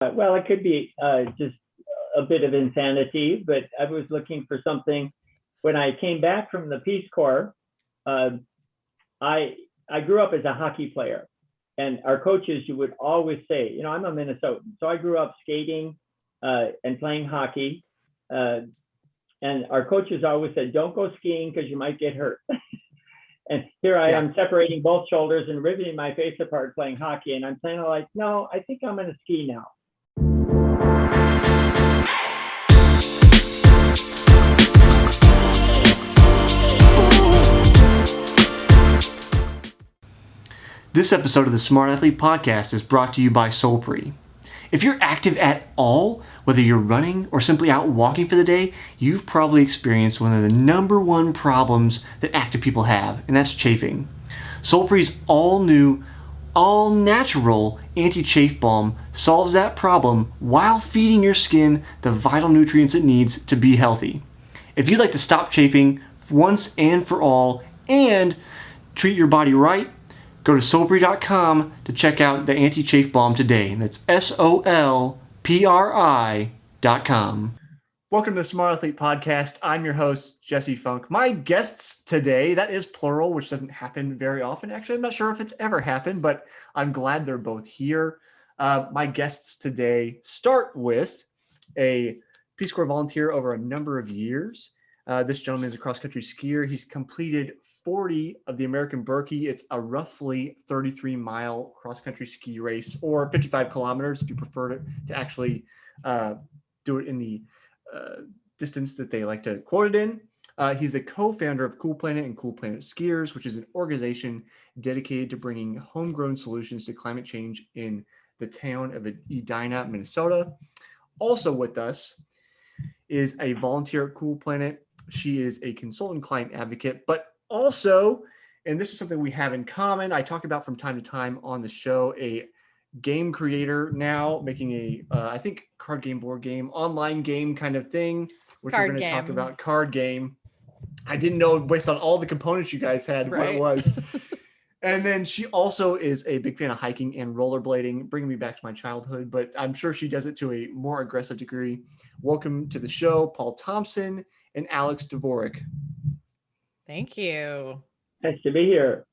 Well, it could be just a bit of insanity, but I was looking for something. When I came back from the Peace Corps, uh, I I grew up as a hockey player, and our coaches you would always say, I'm a Minnesotan, so I grew up skating and playing hockey, uh, and our coaches always said, "Don't go skiing because you might get hurt." And here I Yeah. am separating both shoulders and riveting my face apart playing hockey, and I'm kind of like, no, I think I'm going to ski now. This episode of the Smart Athlete Podcast is brought to you by Solpre. If you're active at all, whether you're running or simply out walking for the day, you've probably experienced one of the number one problems that active people have, and that's chafing. Solpre's all-new, all-natural anti-chafe balm solves that problem while feeding your skin the vital nutrients it needs to be healthy. If you'd like to stop chafing once and for all and treat your body right, go to solpri.com to check out the anti-chafe balm today. That's SOLPRI.com. Welcome to the Smart Athlete Podcast. I'm your host, Jesse Funk. My guests today, that is plural, which doesn't happen very often. Actually, I'm not sure if it's ever happened, but I'm glad they're both here. My guests today start with a Peace Corps volunteer over a number of years. This gentleman is a cross-country skier. He's completed 40 of the American Birkie. It's a roughly 33-mile cross-country ski race, or 55 kilometers if you prefer to actually do it in the distance that they like to quote it in. He's the co-founder of Cool Planet and Cool Planet Skiers, which is an organization dedicated to bringing homegrown solutions to climate change in the town of Edina, Minnesota. Also with us is a volunteer at Cool Planet. She is a consultant client advocate, but also, and this is something we have in common, I talk about from time to time on the show, a game creator now, making a, I think, card game, board game, online game kind of thing, which we're going to talk about. Card game. I didn't know based on all the components you guys had what it was. And then she also is a big fan of hiking and rollerblading, bringing me back to my childhood, but I'm sure she does it to a more aggressive degree. Welcome to the show, Paul Thompson and Alix Dvorak. Thank you. Nice to be here.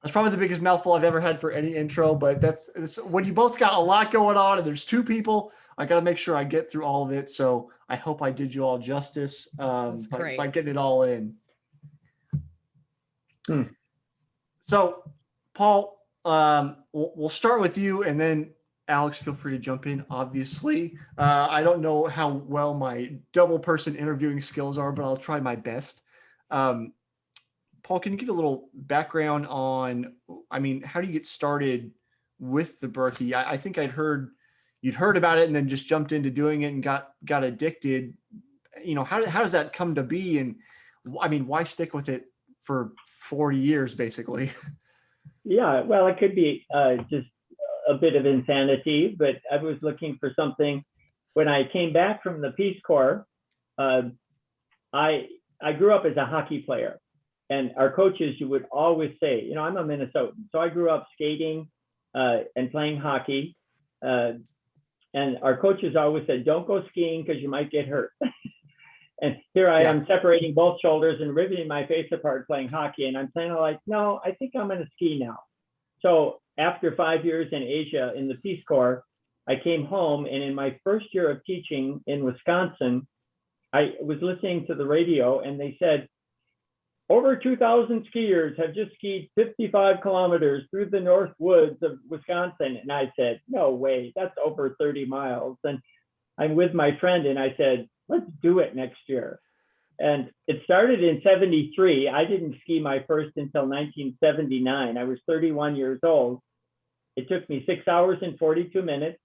That's probably the biggest mouthful I've ever had for any intro, but that's when you both got a lot going on and there's two people, I got to make sure I get through all of it. So I hope I did you all justice by getting it all in. So, Paul, we'll start with you, and then Alix, feel free to jump in, obviously. I don't know how well my double person interviewing skills are, but I'll try my best. Paul, can you give a little background on, how do you get started with the Birkie? I think you'd heard about it and then just jumped into doing it and got addicted. How does that come to be? And why stick with it for 40 years, basically? Yeah, well, it could be just a bit of insanity, but I was looking for something. When I came back from the Peace Corps, I grew up as a hockey player, and our coaches you would always say, I'm a Minnesotan, so I grew up skating and playing hockey, and our coaches always said, "Don't go skiing because you might get hurt." And here I am separating both shoulders and riveting my face apart playing hockey, and I'm kind of like, no, I think I'm going to ski now. So after 5 years in Asia in the Peace Corps, I came home, and in my first year of teaching in Wisconsin, I was listening to the radio, and they said, over 2,000 skiers have just skied 55 kilometers through the North Woods of Wisconsin. And I said, no way, that's over 30 miles. And I'm with my friend, and I said, let's do it next year. And it started in 73. I didn't ski my first until 1979. I was 31 years old. It took me 6 hours and 42 minutes.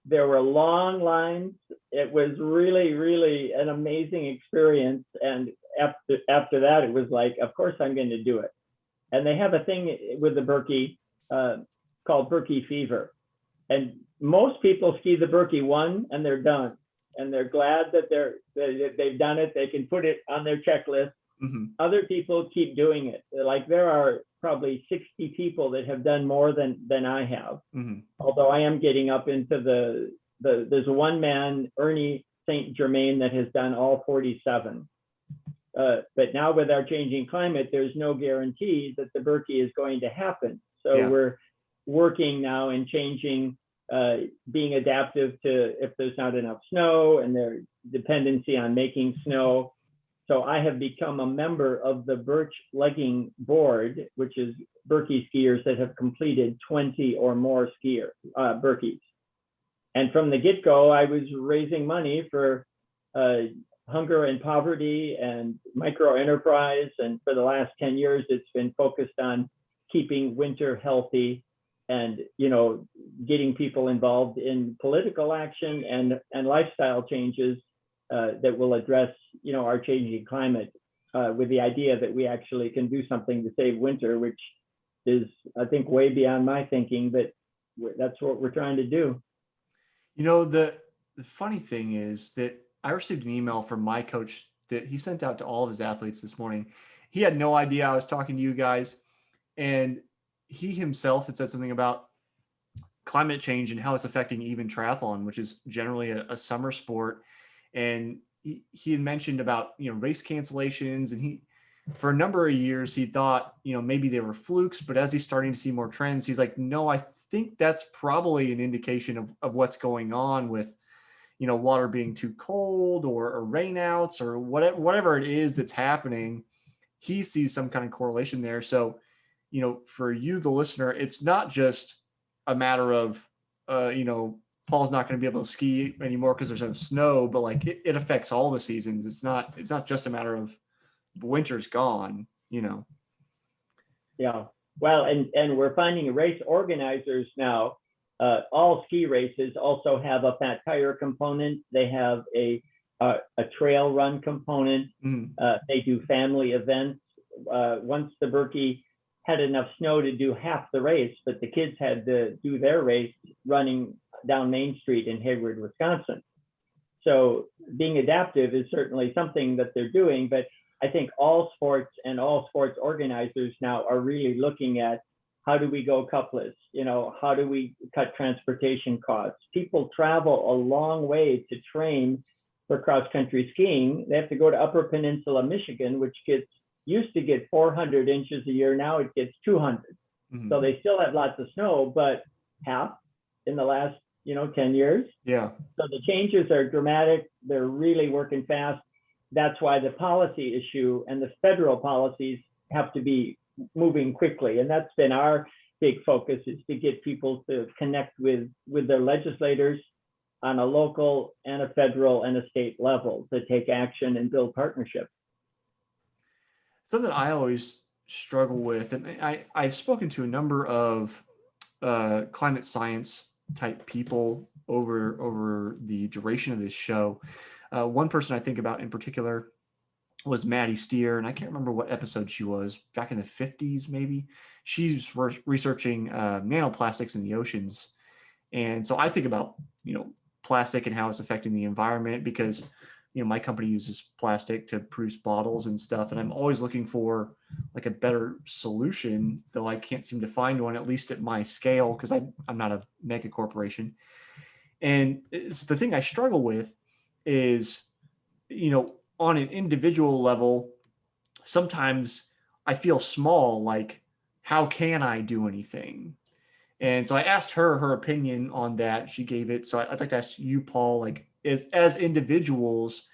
There were long lines. It was really, really an amazing experience. And after that, it was like, of course I'm going to do it. And they have a thing with the Birkie called Birkie Fever. And most people ski the Birkie one and they're done. And they're glad that they've done it. They can put it on their checklist. Mm-hmm. Other people keep doing it. Like there are probably 60 people that have done more than I have. Mm-hmm. Although I am getting up into the there's a one man, Ernie St. Germain, that has done all 47. But now with our changing climate, there's no guarantee that the Birkie is going to happen. So we're working now and changing, being adaptive to if there's not enough snow and their dependency on making snow. So I have become a member of the Birch Legging Board, which is Birkie skiers that have completed 20 or more Birkies. And from the get-go, I was raising money for hunger and poverty and micro enterprise. And for the last 10 years, it's been focused on keeping winter healthy and, getting people involved in political action and lifestyle changes that will address, our changing climate with the idea that we actually can do something to save winter, which is, I think, way beyond my thinking, but that's what we're trying to do. The funny thing is that I received an email from my coach that he sent out to all of his athletes this morning. He had no idea I was talking to you guys. And he himself had said something about climate change and how it's affecting even triathlon, which is generally a summer sport. And he had mentioned about, race cancellations. And for a number of years, he thought, maybe they were flukes, but as he's starting to see more trends, he's like, no, I think that's probably an indication of what's going on with, water being too cold or rainouts or whatever it is that's happening. He sees some kind of correlation there. So, for you, the listener, it's not just a matter of, Paul's not going to be able to ski anymore because there's no snow, but like it affects all the seasons. It's not just a matter of winter's gone, Yeah. Well, and we're finding race organizers now, all ski races also have a fat tire component. They have a trail run component. They do family events. Once the Birkie had enough snow to do half the race, but the kids had to do their race running down Main Street in Hayward, Wisconsin. So being adaptive is certainly something that they're doing, but I think all sports and all sports organizers now are really looking at how do we go cupless? How do we cut transportation costs? People travel a long way to train for cross-country skiing. They have to go to Upper Peninsula, Michigan, which used to get 400 inches a year. Now it gets 200. So they still have lots of snow, but half in the last, 10 years. Yeah. So the changes are dramatic. They're really working fast. That's why the policy issue and the federal policies have to be moving quickly. And that's been our big focus, is to get people to connect with their legislators on a local and a federal and a state level to take action and build partnerships. Something I always struggle with, and I've spoken to a number of climate science type people over the duration of this show. One person I think about in particular was Maddie Steer, and I can't remember what episode she was, back in the 50s maybe. She's researching nanoplastics in the oceans. And so I think about, plastic and how it's affecting the environment, because, my company uses plastic to produce bottles and stuff. And I'm always looking for like a better solution, though I can't seem to find one, at least at my scale, because I'm not a mega corporation. And it's the thing I struggle with is, on an individual level, sometimes I feel small, like, how can I do anything? And so I asked her opinion on that. She gave it. So I'd like to ask you, Paul, like, as individuals,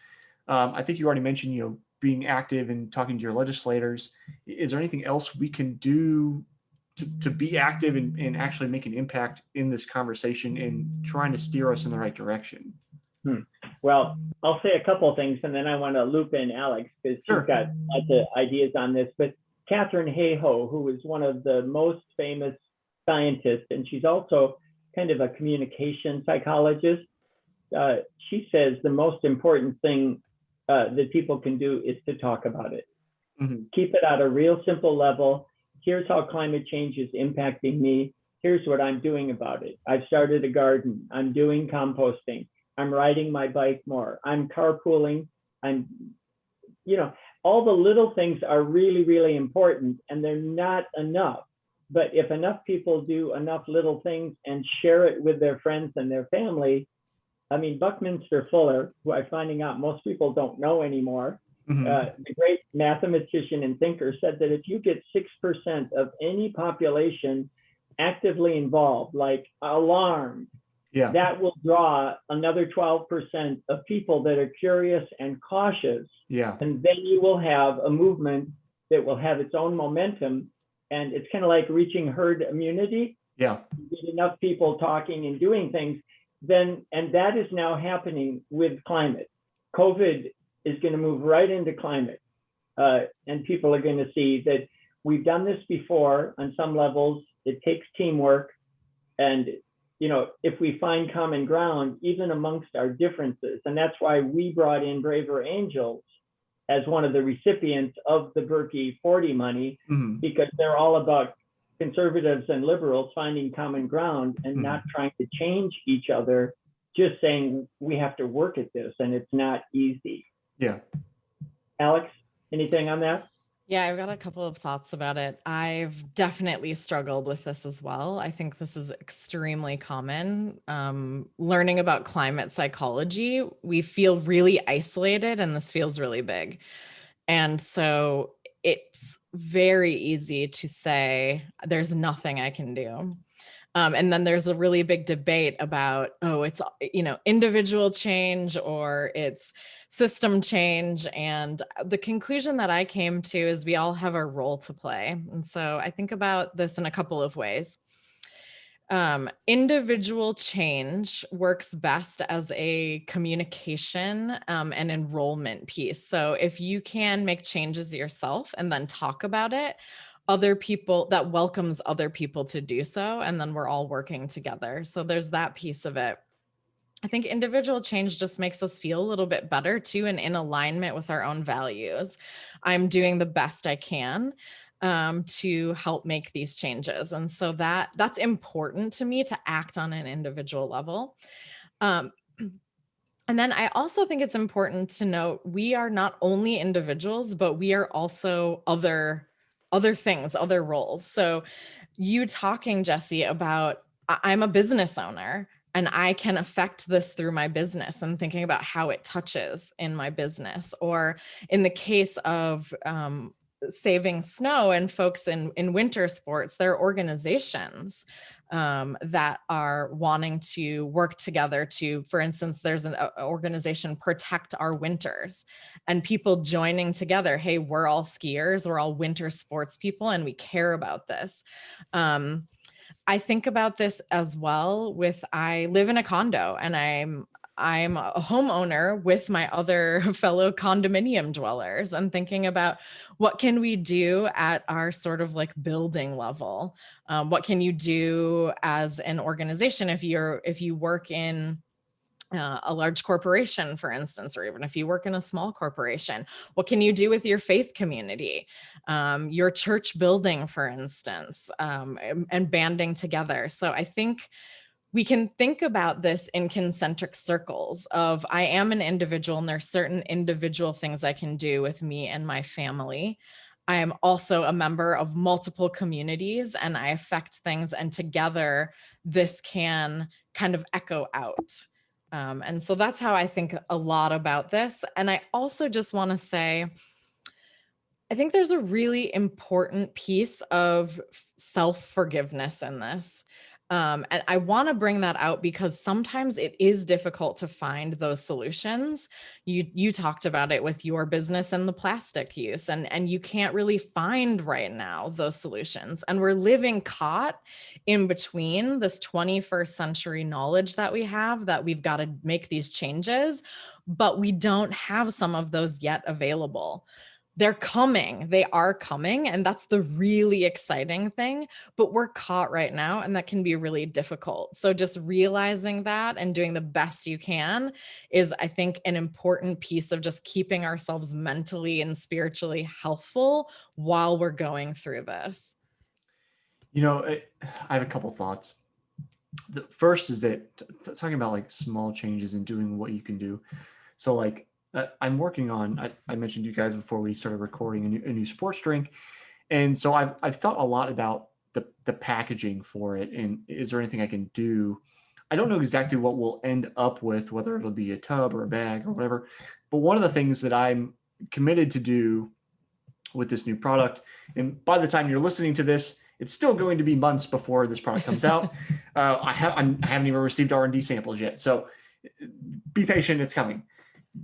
I think you already mentioned, being active and talking to your legislators. Is there anything else we can do to be active and actually make an impact in this conversation and trying to steer us in the right direction? Well, I'll say a couple of things, and then I want to loop in Alix, because she's got lots of ideas on this. But Katharine Hayhoe, who is one of the most famous scientists, and she's also kind of a communication psychologist, she says the most important thing that people can do is to talk about it. Keep it at a real simple level. Here's how climate change is impacting me. Here's what I'm doing about it. I've started a garden. I'm doing composting. I'm riding my bike more. I'm carpooling. All the little things are really, really important, and they're not enough. But if enough people do enough little things and share it with their friends and their family, I mean, Buckminster Fuller, who I'm finding out most people don't know anymore, the great mathematician and thinker, said that if you get 6% of any population actively involved, like alarmed, Yeah. that will draw another 12% of people that are curious and cautious. Yeah. And then you will have a movement that will have its own momentum. And it's kind of like reaching herd immunity. Yeah. You get enough people talking and doing things, then, and that is now happening with climate. COVID is going to move right into climate. And people are going to see that we've done this before on some levels. It takes teamwork. And, you know, if we find common ground, even amongst our differences, and that's why we brought in Braver Angels as one of the recipients of the Birkie 40 money, because they're all about conservatives and liberals finding common ground and not trying to change each other, just saying we have to work at this, and it's not easy. Yeah. Alix, anything on that? Yeah, I've got a couple of thoughts about it. I've definitely struggled with this as well. I think this is extremely common. Learning about climate psychology, we feel really isolated, and this feels really big. And so it's very easy to say, there's nothing I can do. And then there's a really big debate about, oh, it's, you know, individual change or it's system change. And the conclusion that I came to is we all have a role to play. And so I think about this in a couple of ways. Individual change works best as a communication and enrollment piece. So if you can make changes yourself and then talk about it, other people, that welcomes other people to do so, and then we're all working together. So there's that piece of it. I think individual change just makes us feel a little bit better too, and in alignment with our own values. I'm doing the best I can to help make these changes. And so that's important to me, to act on an individual level. And then I also think it's important to note we are not only individuals, but we are also other things, other roles. So you talking, Jesse, about I'm a business owner and I can affect this through my business and thinking about how it touches in my business. Or in the case of saving snow and folks in winter sports, there are organizations that are wanting to work together to, for instance, there's an organization, Protect Our Winters, and people joining together. Hey, we're all skiers, we're all winter sports people, and we care about this. I think about this as well with, I live in a condo and I'm a homeowner with my other fellow condominium dwellers. I'm thinking about what can we do at our sort of like building level? What can you do as an organization if you work in a large corporation, for instance, or even if you work in a small corporation? What can you do with your faith community, your church building, for instance, and banding together? So I think we can think about this in concentric circles of, I am an individual and there's certain individual things I can do with me and my family. I am also a member of multiple communities and I affect things, and together this can kind of echo out. And so that's how I think a lot about this. And I also just want to say, I think there's a really important piece of self-forgiveness in this. And I want to bring that out because sometimes it is difficult to find those solutions. You talked about it with your business and the plastic use, and you can't really find right now those solutions. And we're living caught in between this 21st century knowledge that we have, that we've got to make these changes, but we don't have some of those yet available. They're coming, they are coming. And that's the really exciting thing, but we're caught right now and that can be really difficult. So just realizing that and doing the best you can is, I think, an important piece of just keeping ourselves mentally and spiritually healthful while we're going through this. You know, I have a couple thoughts. The first is that talking about like small changes and doing what you can do. So like, I'm working on, I mentioned to you guys before we started recording a new sports drink. And so I've thought a lot about the packaging for it. And is there anything I can do? I don't know exactly what we'll end up with, whether it'll be a tub or a bag or whatever. But one of the things that I'm committed to do with this new product, and by the time you're listening to this, it's still going to be months before this product comes out. I haven't even received R&D samples yet, so be patient, it's coming.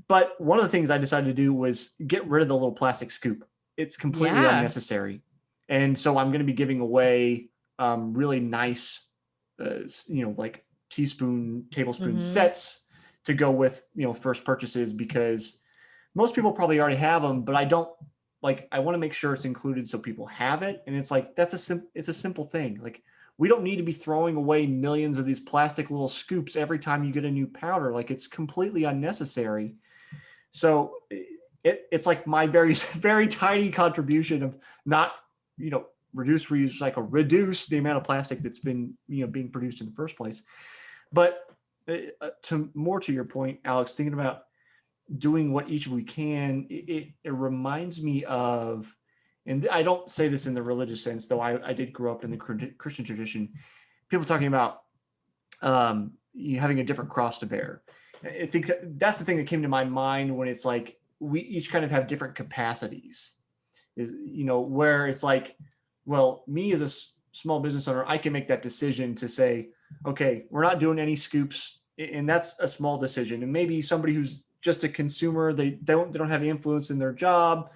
But one of the things I decided to do was get rid of the little plastic scoop. It's completely unnecessary. And so I'm going to be giving away really nice, like teaspoon, tablespoon sets to go with, first purchases, because most people probably already have them, but I want to make sure it's included so people have it. And it's like, it's a simple thing. Like, we don't need to be throwing away millions of these plastic little scoops every time you get a new powder. Like, it's completely unnecessary. So it's like my very, very tiny contribution of not, reduce, reuse, recycle, reduce the amount of plastic that's been, being produced in the first place. But to your point, Alex, thinking about doing what each we can, it reminds me of, and I don't say this in the religious sense, though I did grow up in the Christian tradition, people talking about having a different cross to bear. I think that's the thing that came to my mind when it's like, we each kind of have different capacities, where it's like, well, me as a small business owner, I can make that decision to say, okay, we're not doing any scoops, and that's a small decision. And maybe somebody who's just a consumer, they don't have influence in their job,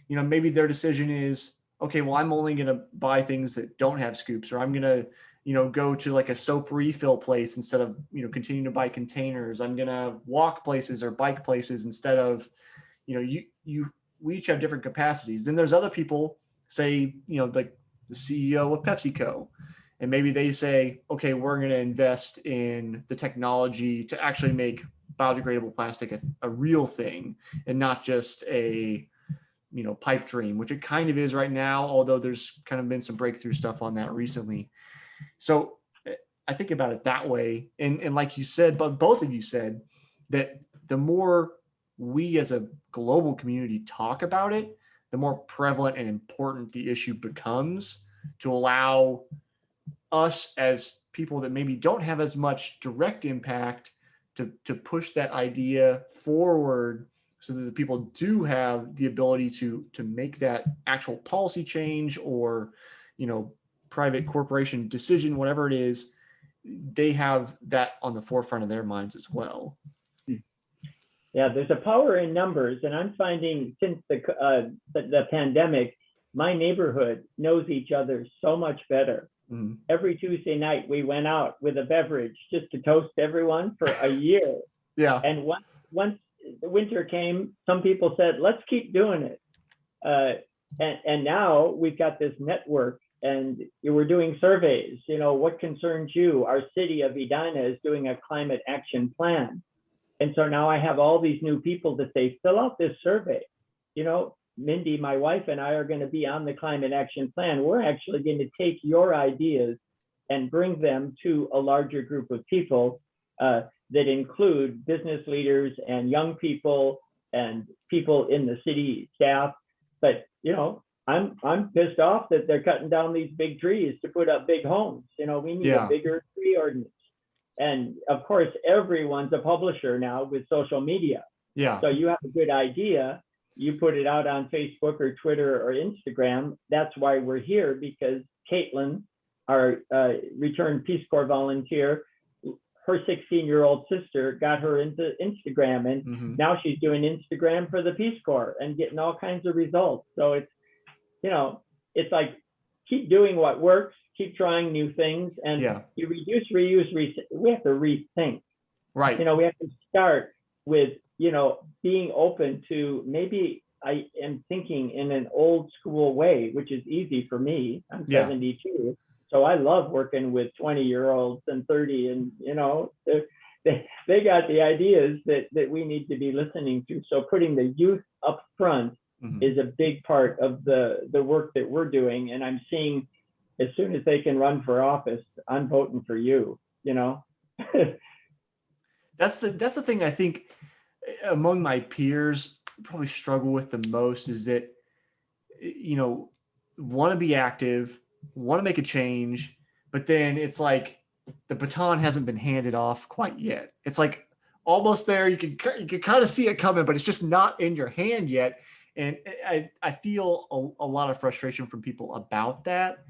maybe their decision is, okay, well, I'm only going to buy things that don't have scoops, or I'm going to, go to like a soap refill place instead of, continuing to buy containers. I'm going to walk places or bike places instead of, we each have different capacities. Then there's other people, say, like the CEO of PepsiCo, and maybe they say, okay, we're going to invest in the technology to actually make biodegradable plastic a real thing, and not just a, pipe dream, which it kind of is right now, although there's kind of been some breakthrough stuff on that recently. So I think about it that way. And like you said, but both of you said that the more we as a global community talk about it, the more prevalent and important the issue becomes, to allow us as people that maybe don't have as much direct impact to push that idea forward, so that the people do have the ability to make that actual policy change, or, private corporation decision, whatever it is, they have that on the forefront of their minds as well. Yeah, there's a power in numbers, and I'm finding since the pandemic, my neighborhood knows each other so much better. Mm-hmm. Every Tuesday night, we went out with a beverage just to toast everyone for a year. Yeah. And once the winter came, some people said, let's keep doing it. And now we've got this network, and we're doing surveys. What concerns you? Our city of Edina is doing a climate action plan. And so now I have all these new people to say, fill out this survey. Mindy, my wife, and I are going to be on the climate action plan. We're actually going to take your ideas and bring them to a larger group of people that include business leaders and young people and people in the city staff. But, I'm pissed off that they're cutting down these big trees to put up big homes. We need a bigger tree ordinance. And of course, everyone's a publisher now with social media. Yeah. So you have a good idea, you put it out on Facebook or Twitter or Instagram. That's why we're here, because Caitlin, our returned Peace Corps volunteer, her 16-year-old sister got her into Instagram, and now she's doing Instagram for the Peace Corps and getting all kinds of results. So it's like, keep doing what works, keep trying new things, and you reduce, reuse, we have to rethink. Right. We have to start with, being open to, maybe I am thinking in an old school way, which is easy for me. I'm 72. So I love working with 20-year-olds and 30, and, they got the ideas that we need to be listening to. So putting the youth up front is a big part of the work that we're doing. And I'm seeing, as soon as they can run for office, I'm voting for you, That's the thing I think among my peers probably struggle with the most, is that, want to be active, want to make a change, but then it's like, the baton hasn't been handed off quite yet. It's like almost there. You can kind of see it coming, but it's just not in your hand yet. And I feel a lot of frustration from people about that.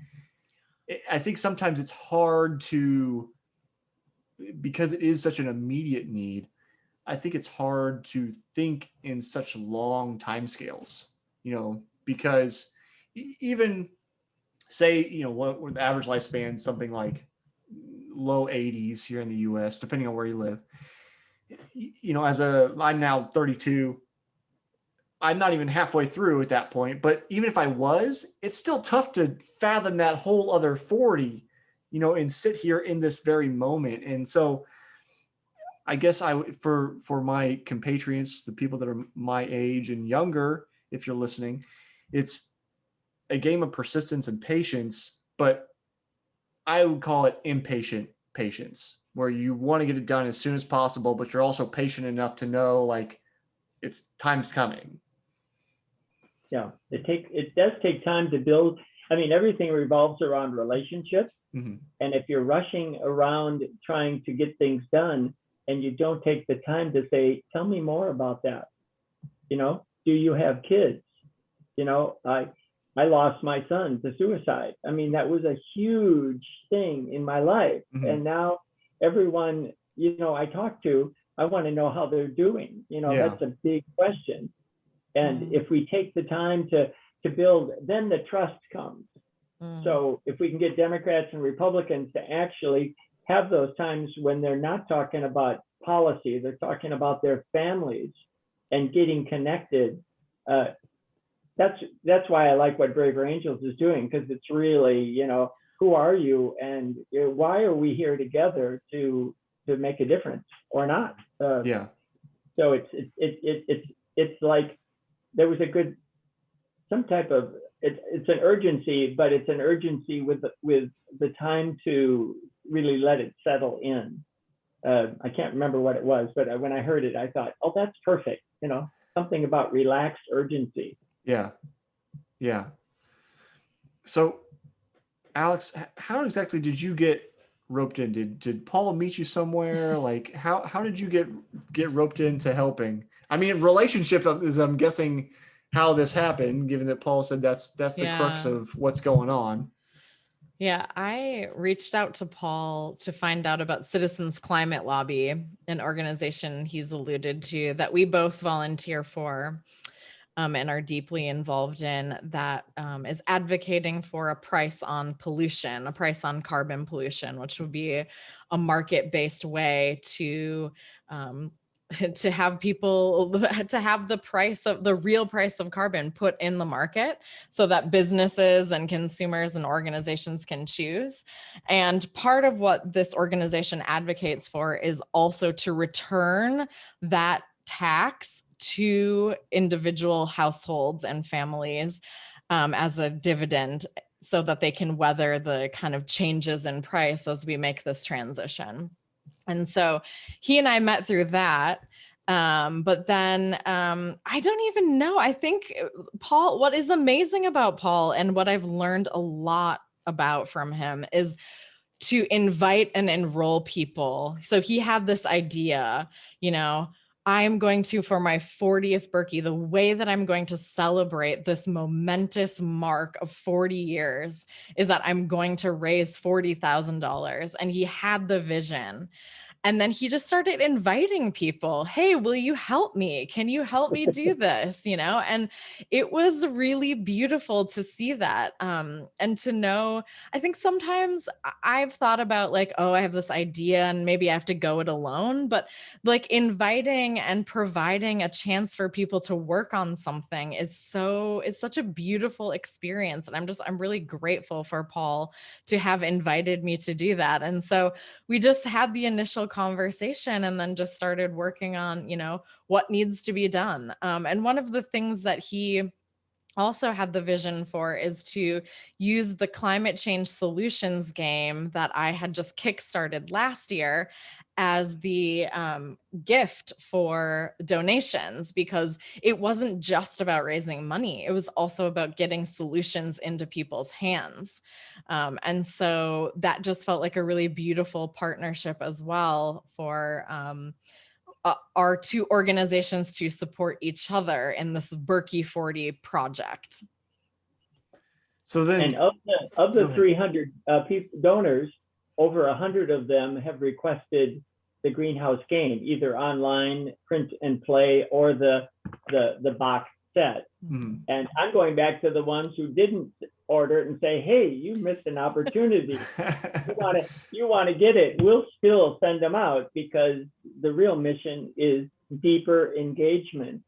I think sometimes it's hard to, because it is such an immediate need, I think it's hard to think in such long timescales, because even say, what the average lifespan is something like low 80s here in the US, depending on where you live. I'm now 32. I'm not even halfway through at that point, but even if I was, it's still tough to fathom that whole other 40, and sit here in this very moment. And so I guess for my compatriots, the people that are my age and younger, if you're listening, it's a game of persistence and patience, but I would call it impatient patience, where you want to get it done as soon as possible, but you're also patient enough to know like it's time's coming. Yeah, it does take time to build. I mean, everything revolves around relationships. Mm-hmm. And if you're rushing around trying to get things done and you don't take the time to say, tell me more about that. Do you have kids? I lost my son to suicide. I mean, that was a huge thing in my life. Mm-hmm. And now everyone, I talk to, I want to know how they're doing. That's a big question. And if we take the time to build, then the trust comes. So if we can get Democrats and Republicans to actually have those times when they're not talking about policy, they're talking about their families and getting connected. That's why I like what Braver Angels is doing, because it's really, who are you and why are we here together to make a difference or not? So it's like there was it's an urgency, but it's an urgency with the time to really let it settle in. I can't remember what it was, but when I heard it, I thought, oh, that's perfect. Something about relaxed urgency. Yeah. So, Alix, how exactly did you get roped in? Did Paul meet you somewhere? Like, how did you get roped into helping? I mean, relationship is, I'm guessing, how this happened, given that Paul said that's the crux of what's going on. Yeah, I reached out to Paul to find out about Citizens Climate Lobby, an organization he's alluded to that we both volunteer for. And are deeply involved in, that is advocating for a price on pollution, a price on carbon pollution, which would be a market-based way to have people to have the real price of carbon put in the market so that businesses and consumers and organizations can choose. And part of what this organization advocates for is also to return that tax to individual households and families as a dividend so that they can weather the kind of changes in price as we make this transition. And so he and I met through that. But then I don't even know. I think Paul, what is amazing about Paul and what I've learned a lot about from him is to invite and enroll people. So he had this idea, I'm going to, for my 40th Birkie, the way that I'm going to celebrate this momentous mark of 40 years is that I'm going to raise $40,000. And he had the vision. And then he just started inviting people. Hey, will you help me? Can you help me do this? And it was really beautiful to see that. And to know, I think sometimes I've thought about like, oh, I have this idea and maybe I have to go it alone, but like inviting and providing a chance for people to work on something it's such a beautiful experience. And I'm really grateful for Paul to have invited me to do that. And so we just had the initial conversation and then just started working on, what needs to be done. And one of the things that he also had the vision for is to use the climate change solutions game that I had just kickstarted last year as the gift for donations, because it wasn't just about raising money. It was also about getting solutions into people's hands. And so that just felt like a really beautiful partnership as well for our two organizations to support each other in this Birkie 40 project. So then, And of the 300 donors, over 100 of them have requested the greenhouse game, either online, print and play, or the box set. And I'm going back to the ones who didn't order it and say, hey, you missed an opportunity. You want to get it. We'll still send them out, because the real mission is deeper engagement.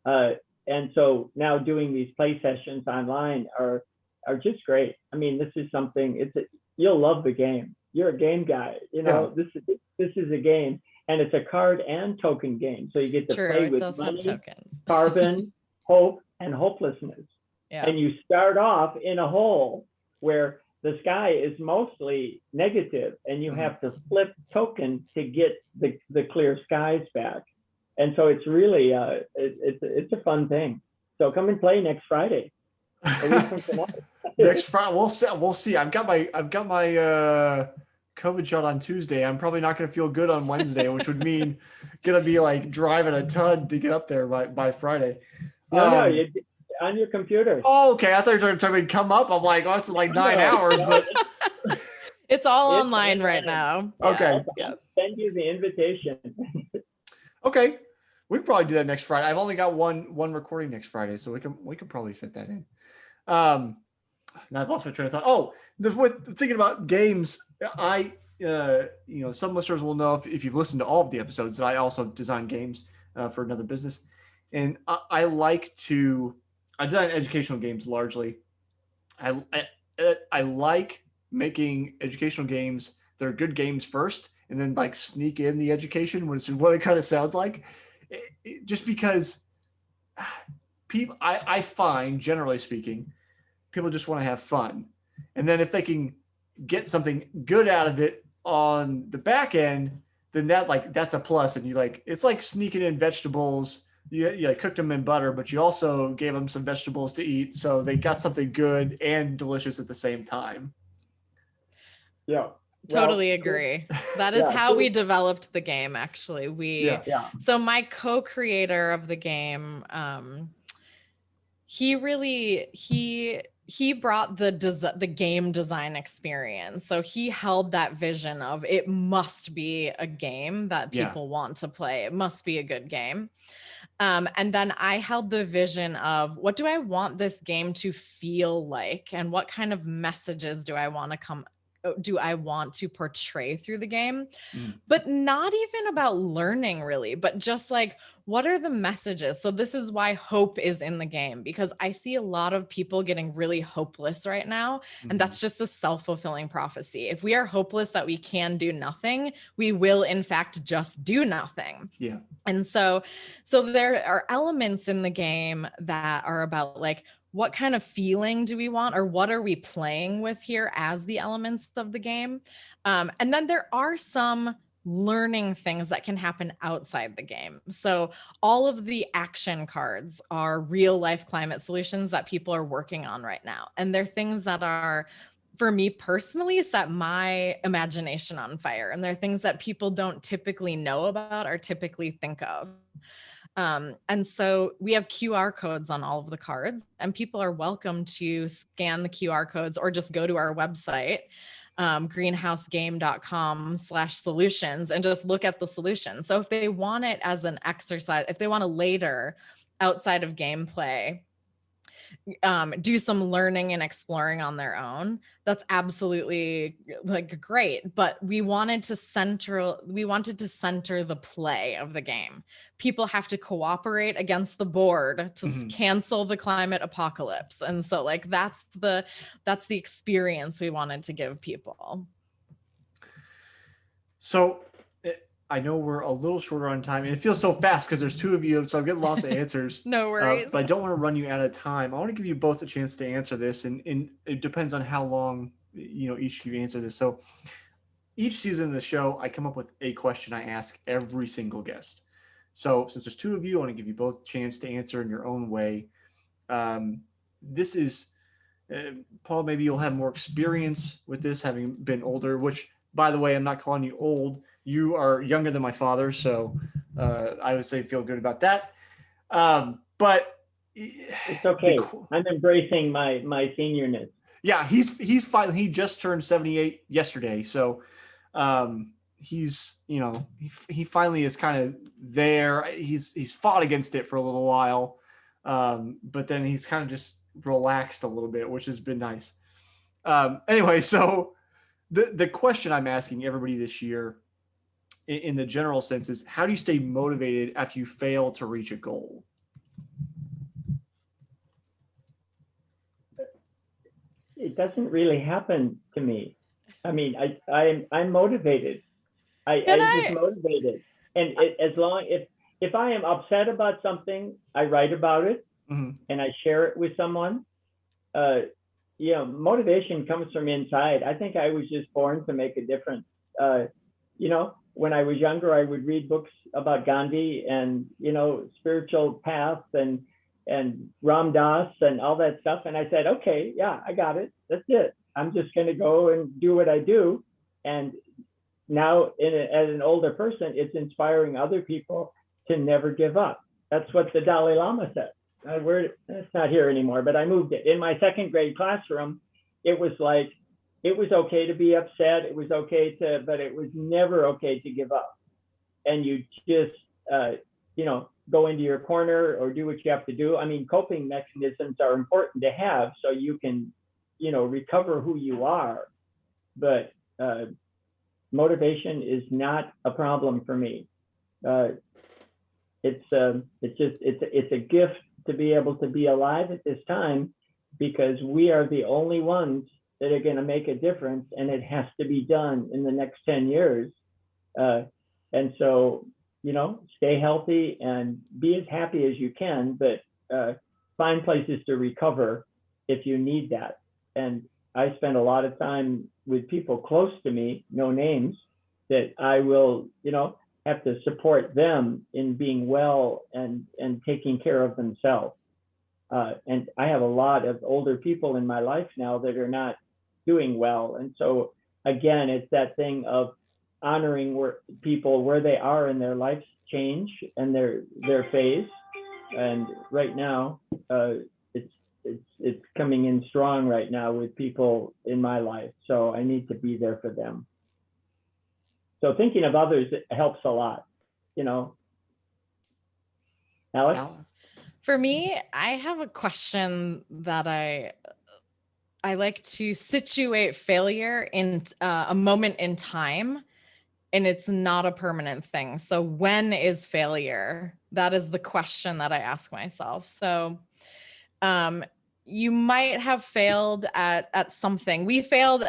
And so now doing these play sessions online are just great. I mean, this is something, you'll love the game. You're a game guy, this is a game, and it's a card and token game. So you get to play with money, carbon, hope, and hopelessness. Yeah. And you start off in a hole where the sky is mostly negative, and you have to flip tokens to get the clear skies back. And so it's really, it's a fun thing. So come and play next Friday. Next Friday, we'll see. I've got my COVID shot on Tuesday. I'm probably not going to feel good on Wednesday, which would mean going to be like driving a ton to get up there by Friday. No, you're on your computer. Oh, okay. I thought you were trying to come up. I'm like, it's like 9 hours, but it's all online right now. Okay. Yeah. Send you the invitation. Okay. We can probably do that next Friday. I've only got one recording next Friday, so we can probably fit that in. Now I've lost my train of thought. Oh, thinking about games, some listeners will know if you've listened to all of the episodes that I also design games for another business, and I design educational games largely. I like making educational games that are good games first, and then like sneak in the education when it's what it kind of sounds like. Just because people, I find, generally speaking, people just want to have fun. And then if they can get something good out of it on the back end, then that's a plus. And it's like sneaking in vegetables. You cooked them in butter, but you also gave them some vegetables to eat. So they got something good and delicious at the same time. Yeah. Totally agree. That is how we developed the game, actually. So my co-creator of the game, he brought the game design experience. So he held that vision of it must be a game that people want to play. It must be a good game. And then I held the vision of what do I want this game to feel like, and what kind of messages do I want to portray through the game, but not even about learning really, but just like, what are the messages? So this is why hope is in the game, because I see a lot of people getting really hopeless right now. And that's just a self-fulfilling prophecy. If we are hopeless that we can do nothing, we will in fact just do nothing. Yeah. And so there are elements in the game that are about like, what kind of feeling do we want, or what are we playing with here as the elements of the game? And then there are some learning things that can happen outside the game. So all of the action cards are real life climate solutions that people are working on right now. And they're things that are, for me personally, set my imagination on fire. And they're things that people don't typically know about or typically think of. And so we have QR codes on all of the cards, and people are welcome to scan the QR codes or just go to our website, greenhousegame.com/solutions, and just look at the solution. So if they want it as an exercise, if they want to later outside of gameplay, do some learning and exploring on their own, that's absolutely like great. But we wanted to center the play of the game. People have to cooperate against the board to cancel the climate apocalypse. And so like that's the experience we wanted to give people. So I know we're a little shorter on time, and it feels so fast because there's two of you, so I'm getting lost in answers. No worries. But I don't want to run you out of time. I want to give you both a chance to answer this, and it depends on how long each of you answer this. So each season of the show, I come up with a question I ask every single guest. So since there's two of you, I want to give you both a chance to answer in your own way. This is Paul. Maybe you'll have more experience with this, having been older. Which, by the way, I'm not calling you old. You are younger than my father, so I would say feel good about that. But it's okay. I'm embracing my seniorness. Yeah, he's finally, he just turned 78 yesterday, so he's he finally is kind of there. He's fought against it for a little while, but then he's kind of just relaxed a little bit, which has been nice. Anyway, so the question I'm asking everybody this year, in the general sense, is how do you stay motivated after you fail to reach a goal? It doesn't really happen to me. I mean, I'm motivated. I'm just motivated. And if I am upset about something, I write about it and I share it with someone. Motivation comes from inside. I think I was just born to make a difference. When I was younger, I would read books about Gandhi and, spiritual paths and Ram Dass and all that stuff. And I said, okay, yeah, I got it. That's it. I'm just going to go and do what I do. And now as an older person, it's inspiring other people to never give up. That's what the Dalai Lama said. It's not here anymore, but I moved it. In my second grade classroom, it was like, it was okay to be upset. It was okay but it was never okay to give up. And you just, go into your corner or do what you have to do. I mean, coping mechanisms are important to have so you can, recover who you are. But motivation is not a problem for me. It's a gift to be able to be alive at this time, because we are the only ones that are going to make a difference, and it has to be done in the next 10 years. And so, stay healthy and be as happy as you can, but find places to recover if you need that. And I spend a lot of time with people close to me, no names, that I will, have to support them in being well and taking care of themselves. And I have a lot of older people in my life now that are not doing well. And so again, it's that thing of honoring people where they are in their life's change and their phase. And right now, it's coming in strong right now with people in my life. So I need to be there for them. So thinking of others helps a lot, Alex? For me, I have a question that I like to situate failure in a moment in time, and it's not a permanent thing. So when is failure? That is the question that I ask myself. So you might have failed at something. We failed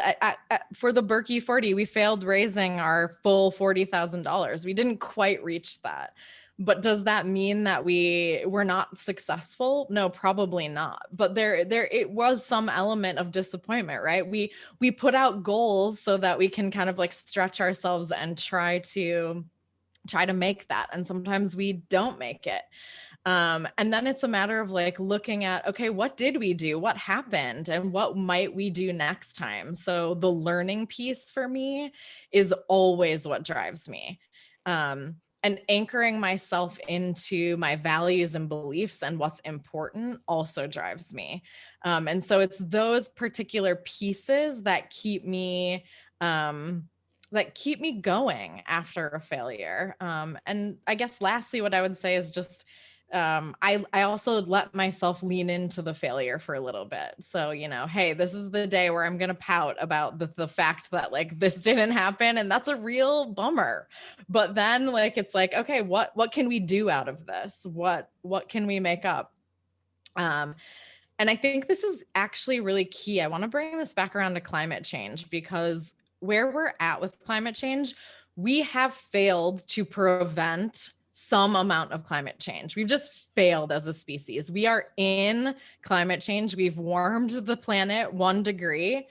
for the Birkie 40. We failed raising our full $40,000. We didn't quite reach that. But does that mean that we were not successful? No, probably not. But there it was some element of disappointment, right? We put out goals so that we can kind of like stretch ourselves and try to make that. And sometimes we don't make it. And then it's a matter of like looking at, okay, what did we do? What happened? And what might we do next time? So the learning piece for me is always what drives me. And anchoring myself into my values and beliefs and what's important also drives me. And so it's those particular pieces that keep me going after a failure. And I guess lastly, what I would say is just, I also let myself lean into the failure for a little bit. So, hey, this is the day where I'm going to pout about the fact that like this didn't happen. And that's a real bummer. But then like, it's like, okay, what can we do out of this? What can we make up? And I think this is actually really key. I want to bring this back around to climate change, because where we're at with climate change, we have failed to prevent some amount of climate change. We've just failed as a species. We are in climate change. We've warmed the planet 1 degree.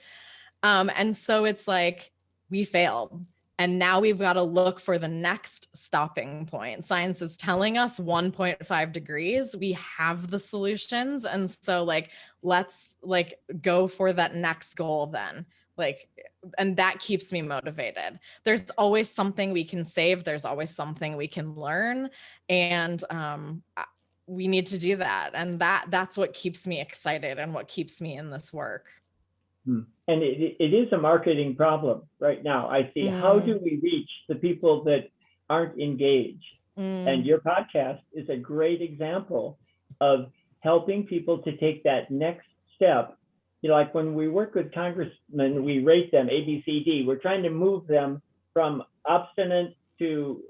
And so it's like, we failed. And now we've got to look for the next stopping point. Science is telling us 1.5 degrees. We have the solutions. And so like, let's like go for that next goal then. Like, and that keeps me motivated. There's always something we can save. There's always something we can learn. And we need to do that. And that's what keeps me excited and what keeps me in this work. And it is a marketing problem right now. I see, how do we reach the people that aren't engaged? And your podcast is a great example of helping people to take that next step. You know, like when we work with congressmen, we rate them A, B, C, D. We're trying to move them from obstinate to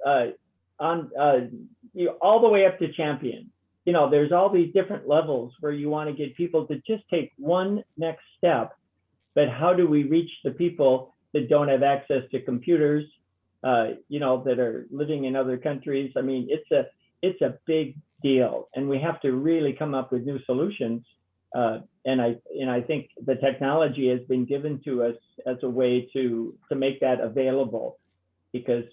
all the way up to champion. You know, there's all these different levels where you want to get people to just take one next step. But how do we reach the people that don't have access to computers, you know, that are living in other countries? I mean, it's a big deal, and we have to really come up with new solutions. And I think the technology has been given to us as a way to make that available, because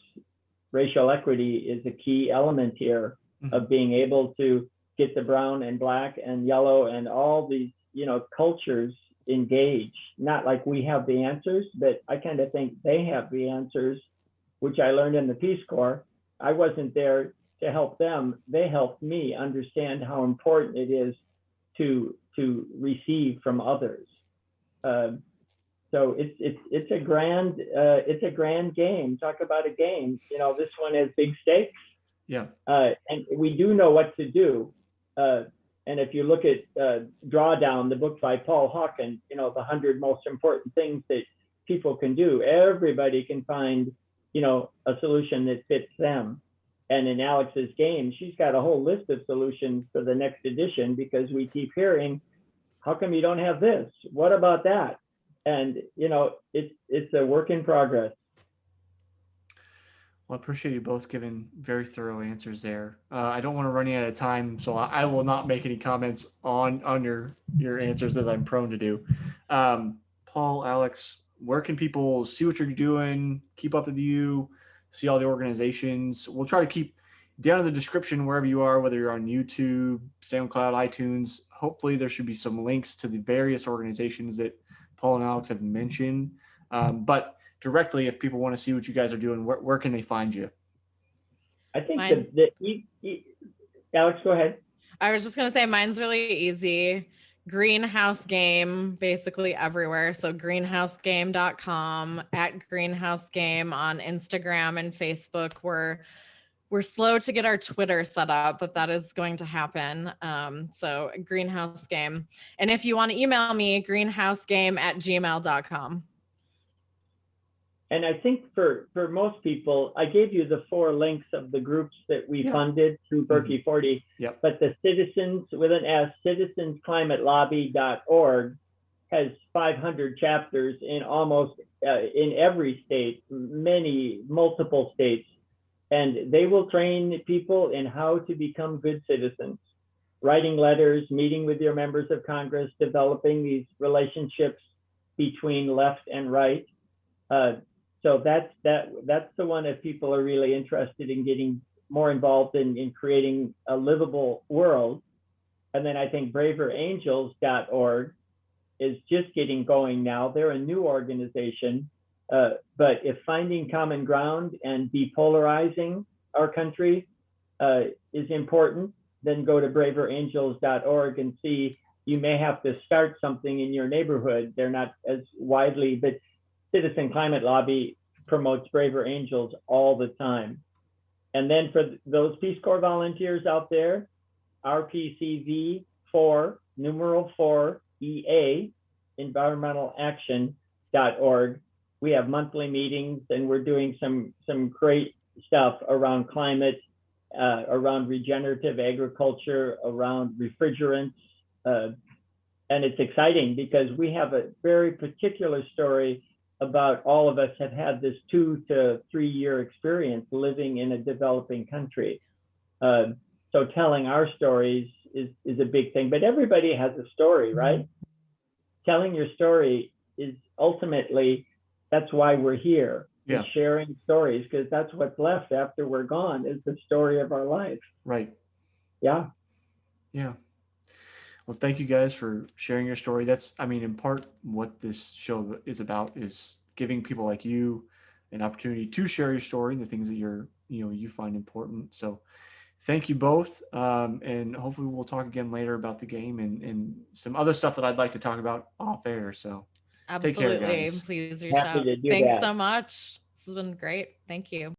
racial equity is a key element here of being able to get the brown and black and yellow and all these, you know, cultures engaged. Not like we have the answers, but I kind of think they have the answers, which I learned in the Peace Corps. I wasn't there to help them. They helped me understand how important it is to receive from others. So it's a grand game. Talk about a game. You know, this one has big stakes. Yeah. And we do know what to do. And if you look at Drawdown, the book by Paul Hawken, you know, the 100 most important things that people can do, everybody can find, you know, a solution that fits them. And in Alix's game, she's got a whole list of solutions for the next edition, because we keep hearing, how come you don't have this? What about that? And, you know, it's a work in progress. Well, I appreciate you both giving very thorough answers there. I don't want to run you out of time, so I will not make any comments on your answers, as I'm prone to do. Paul, Alix, where can people see what you're doing, keep up with you, see all the organizations? We'll try to keep down in the description wherever you are, whether you're on YouTube, SoundCloud, iTunes. Hopefully there should be some links to the various organizations that Paul and Alix have mentioned. But directly, if people want to see what you guys are doing, where can they find you? I think Alix, go ahead. I was just going to say, mine's really easy. Greenhouse Game, basically everywhere. So greenhousegame.com, at Greenhouse Game on Instagram and Facebook. We're slow to get our Twitter set up, but that is going to happen. So Greenhouse Game. And if you want to email me, greenhousegame@gmail.com. And I think for most people, I gave you the 4 links of the groups that we funded through Birkie 40. Yep. But the Citizens, with an S, citizensclimatelobby.org has 500 chapters in almost in every state, multiple states. And they will train people in how to become good citizens, writing letters, meeting with your members of Congress, developing these relationships between left and right. So that's the one if people are really interested in getting more involved in creating a livable world. And then I think braverangels.org is just getting going now. They're a new organization. But if finding common ground and depolarizing our country is important, then go to braverangels.org and see. You may have to start something in your neighborhood. They're not as widely, but Citizen Climate Lobby promotes Braver Angels all the time. And then for those Peace Corps volunteers out there, RPCV4, numeral 4, EA, environmentalaction.org. We have monthly meetings, and we're doing some great stuff around climate, around regenerative agriculture, around refrigerants. And it's exciting because we have a very particular story about all of us have had this 2 to 3 year experience living in a developing country. So telling our stories is a big thing, but everybody has a story, right? Telling your story is ultimately, that's why we're here. Yeah. Sharing stories, because that's what's left after we're gone, is the story of our life. Right. Yeah. Yeah. Well, thank you guys for sharing your story. That's, I mean, in part, what this show is about is giving people like you an opportunity to share your story and the things that you find important. So thank you both. And hopefully we'll talk again later about the game and some other stuff that I'd like to talk about off air. So take care, Absolutely. guys. Please reach Happy out. to do Thanks that. so much. This has been great. Thank you.